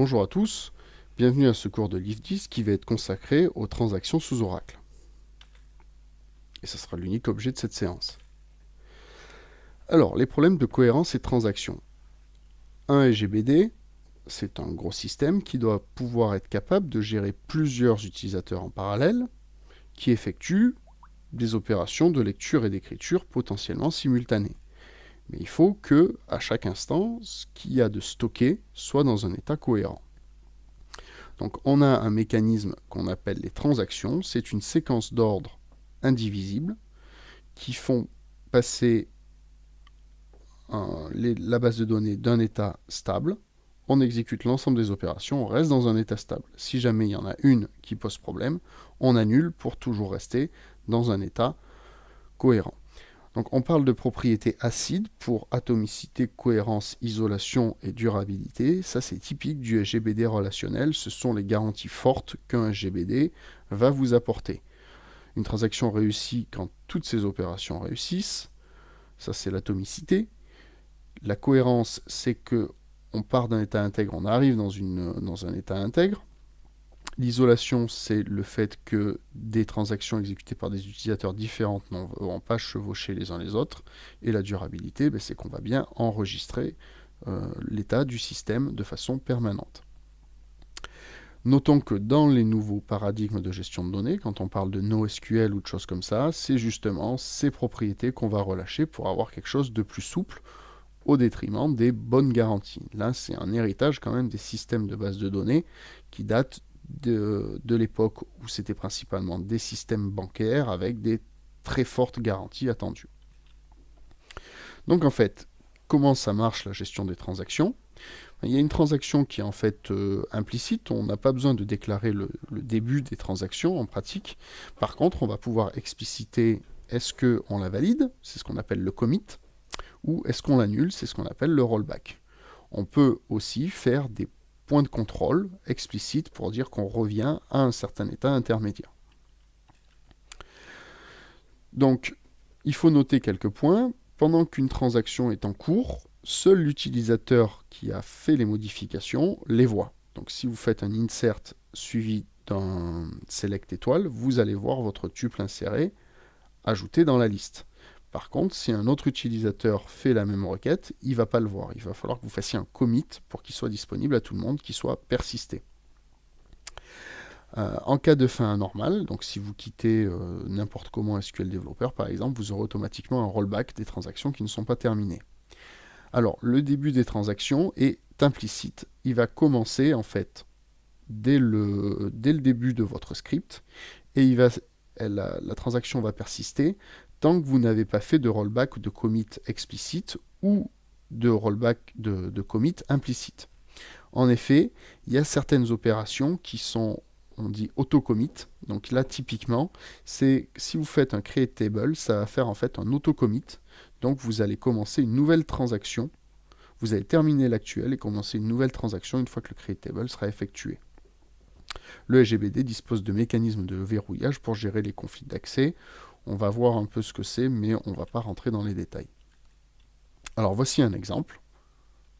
Bonjour à tous, bienvenue à ce cours de LIF10 qui va être consacré aux transactions sous Oracle. Et ce sera l'unique objet de cette séance. Alors, les problèmes de cohérence et de transaction. Un SGBD, c'est un gros système qui doit pouvoir être capable de gérer plusieurs utilisateurs en parallèle qui effectuent des opérations de lecture et d'écriture potentiellement simultanées. Mais il faut que, à chaque instant, ce qu'il y a de stocké soit dans un état cohérent. Donc on a un mécanisme qu'on appelle les transactions. C'est une séquence d'ordre indivisible qui font passer la base de données d'un état stable. On exécute l'ensemble des opérations, on reste dans un état stable. Si jamais il y en a une qui pose problème, on annule pour toujours rester dans un état cohérent. Donc on parle de propriétés acides pour atomicité, cohérence, isolation et durabilité. Ça c'est typique du SGBD relationnel. Ce sont les garanties fortes qu'un SGBD va vous apporter. Une transaction réussit quand toutes ces opérations réussissent. Ça c'est l'atomicité. La cohérence, c'est que on part d'un état intègre, on arrive dans un état intègre. L'isolation, c'est le fait que des transactions exécutées par des utilisateurs différents ne vont pas chevaucher les uns les autres. Et la durabilité, c'est qu'on va bien enregistrer l'état du système de façon permanente. Notons que dans les nouveaux paradigmes de gestion de données, quand on parle de NoSQL ou de choses comme ça, c'est justement ces propriétés qu'on va relâcher pour avoir quelque chose de plus souple au détriment des bonnes garanties. Là, c'est un héritage quand même des systèmes de base de données qui datent de l'époque où c'était principalement des systèmes bancaires avec des très fortes garanties attendues. Donc en fait, comment ça marche la gestion des transactions? Il y a une transaction qui est en fait implicite, on n'a pas besoin de déclarer le début des transactions en pratique. Par contre, on va pouvoir expliciter est-ce qu'on la valide, c'est ce qu'on appelle le commit, ou est-ce qu'on l'annule, c'est ce qu'on appelle le rollback. On peut aussi faire des points de contrôle explicites pour dire qu'on revient à un certain état intermédiaire. Donc, il faut noter quelques points. Pendant qu'une transaction est en cours, seul l'utilisateur qui a fait les modifications les voit. Donc si vous faites un insert suivi d'un select étoile, vous allez voir votre tuple inséré ajouté dans la liste. Par contre, si un autre utilisateur fait la même requête, il ne va pas le voir. Il va falloir que vous fassiez un commit pour qu'il soit disponible à tout le monde, qu'il soit persisté. En cas de fin anormale, donc si vous quittez n'importe comment SQL Developer par exemple, vous aurez automatiquement un rollback des transactions qui ne sont pas terminées. Alors, le début des transactions est implicite. Il va commencer en fait dès le début de votre script et la transaction va persister tant que vous n'avez pas fait de rollback ou de commit explicite ou de rollback de commit implicite. En effet, il y a certaines opérations qui sont, on dit auto-commit. Donc là, typiquement, c'est si vous faites un create table, ça va faire en fait un auto-commit. Donc vous allez commencer une nouvelle transaction. Vous allez terminer l'actuelle et commencer une nouvelle transaction une fois que le create table sera effectué. Le SGBD dispose de mécanismes de verrouillage pour gérer les conflits d'accès. On va voir un peu ce que c'est, mais on ne va pas rentrer dans les détails. Alors voici un exemple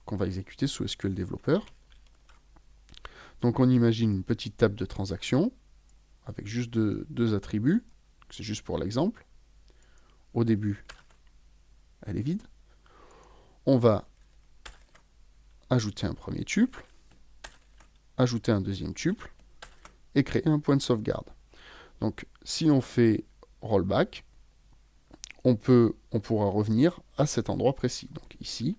qu'on va exécuter sous SQL Developer. Donc on imagine une petite table de transactions avec juste deux attributs. C'est juste pour l'exemple. Au début, elle est vide. On va ajouter un premier tuple, ajouter un deuxième tuple et créer un point de sauvegarde. Donc si on fait rollback, on pourra revenir à cet endroit précis. Donc ici,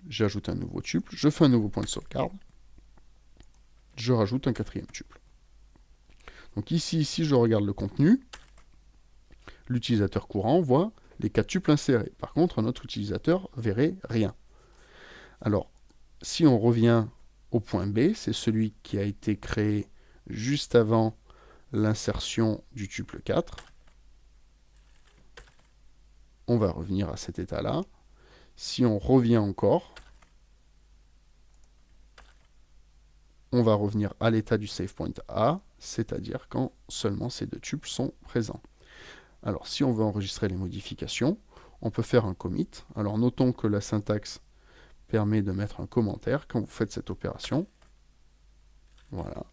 j'ajoute un nouveau tuple, je fais un nouveau point de sauvegarde, je rajoute un quatrième tuple. Donc ici, si je regarde le contenu, l'utilisateur courant voit les 4 tuples insérés. Par contre, un autre utilisateur verrait rien. Alors, si on revient au point B, c'est celui qui a été créé juste avant l'insertion du tuple 4. On va revenir à cet état-là. Si on revient encore, on va revenir à l'état du save point A, c'est-à-dire quand seulement ces deux tuples sont présents. Alors, si on veut enregistrer les modifications, on peut faire un commit. Alors, notons que la syntaxe permet de mettre un commentaire quand vous faites cette opération. Voilà.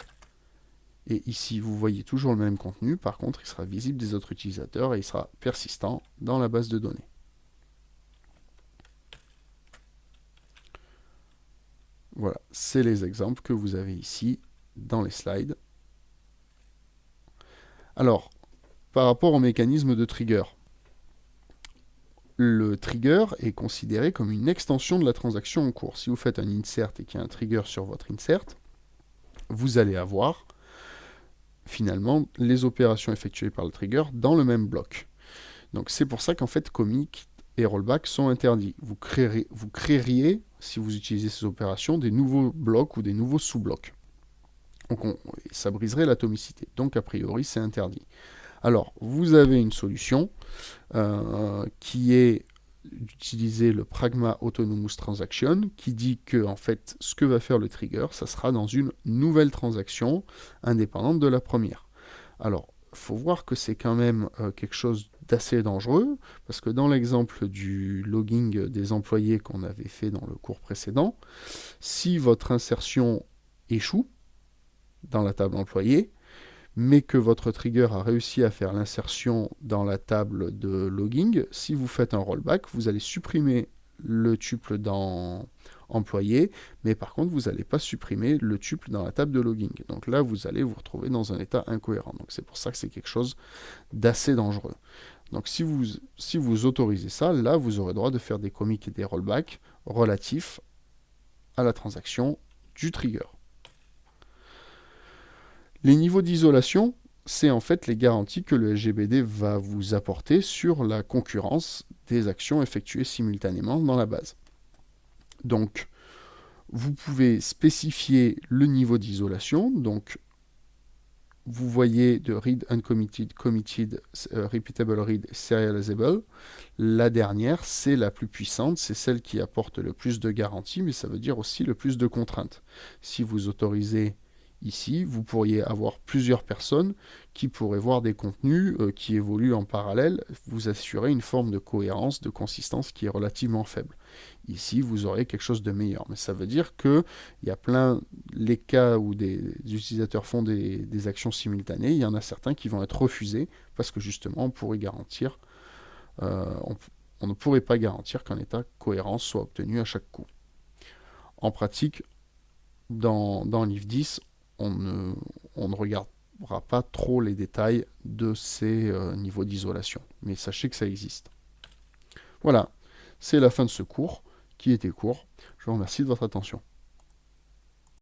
Et ici, vous voyez toujours le même contenu. Par contre, il sera visible des autres utilisateurs et il sera persistant dans la base de données. Voilà, c'est les exemples que vous avez ici dans les slides. Alors, par rapport au mécanisme de trigger, le trigger est considéré comme une extension de la transaction en cours. Si vous faites un insert et qu'il y a un trigger sur votre insert, vous allez avoir finalement les opérations effectuées par le trigger dans le même bloc. Donc c'est pour ça qu'en fait commit et rollback sont interdits. Vous créeriez, si vous utilisez ces opérations, des nouveaux blocs ou des nouveaux sous-blocs. Donc ça briserait l'atomicité. Donc a priori c'est interdit. Alors vous avez une solution qui est d'utiliser le Pragma Autonomous Transaction, qui dit que en fait ce que va faire le trigger, ça sera dans une nouvelle transaction indépendante de la première. Alors, il faut voir que c'est quand même quelque chose d'assez dangereux, parce que dans l'exemple du logging des employés qu'on avait fait dans le cours précédent, si votre insertion échoue dans la table employée, mais que votre trigger a réussi à faire l'insertion dans la table de logging, si vous faites un rollback, vous allez supprimer le tuple dans employé, mais par contre, vous n'allez pas supprimer le tuple dans la table de logging. Donc là, vous allez vous retrouver dans un état incohérent. Donc c'est pour ça que c'est quelque chose d'assez dangereux. Donc si vous autorisez ça, là, vous aurez le droit de faire des commits et des rollbacks relatifs à la transaction du trigger. Les niveaux d'isolation, c'est en fait les garanties que le SGBD va vous apporter sur la concurrence des actions effectuées simultanément dans la base. Donc, vous pouvez spécifier le niveau d'isolation. Donc, vous voyez de read uncommitted, committed, repeatable read, serializable. La dernière, c'est la plus puissante, c'est celle qui apporte le plus de garanties, mais ça veut dire aussi le plus de contraintes. Si vous autorisez ici, vous pourriez avoir plusieurs personnes qui pourraient voir des contenus qui évoluent en parallèle, vous assurez une forme de cohérence, de consistance qui est relativement faible. Ici, vous aurez quelque chose de meilleur. Mais ça veut dire qu'il y a les cas où des utilisateurs font des actions simultanées, il y en a certains qui vont être refusés parce que justement, on pourrait garantir, on ne pourrait pas garantir qu'un état cohérent soit obtenu à chaque coup. En pratique, dans Livre 10, on ne regardera pas trop les détails de ces niveaux d'isolation. Mais sachez que ça existe. Voilà, c'est la fin de ce cours, qui était court. Je vous remercie de votre attention.